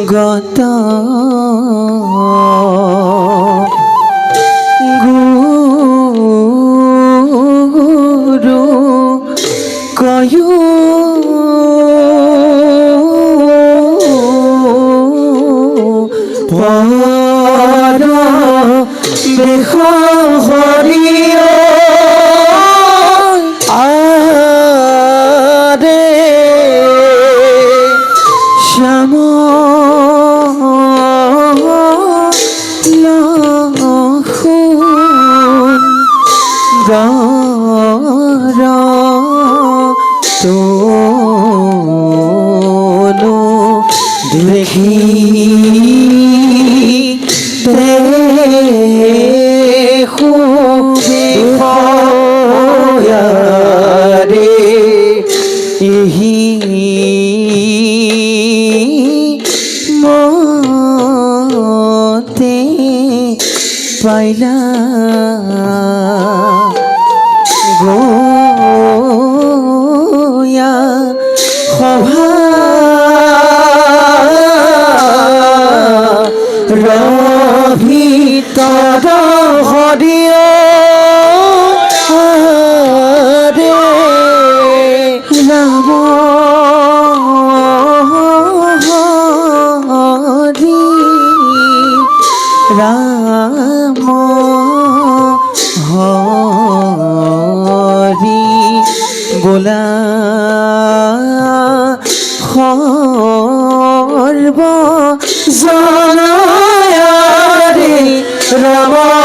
গত গুরু কয়ু পর দেখ হরিয় আরে শ্যাম লক্ষণ দর তোলো দেখি দেখো রে ইহি মতে পাইলা গোয়া সভা ভিতর হরিয় রে রাম হরি রাম হরি বোলা সর্ব জনয়া রে রাম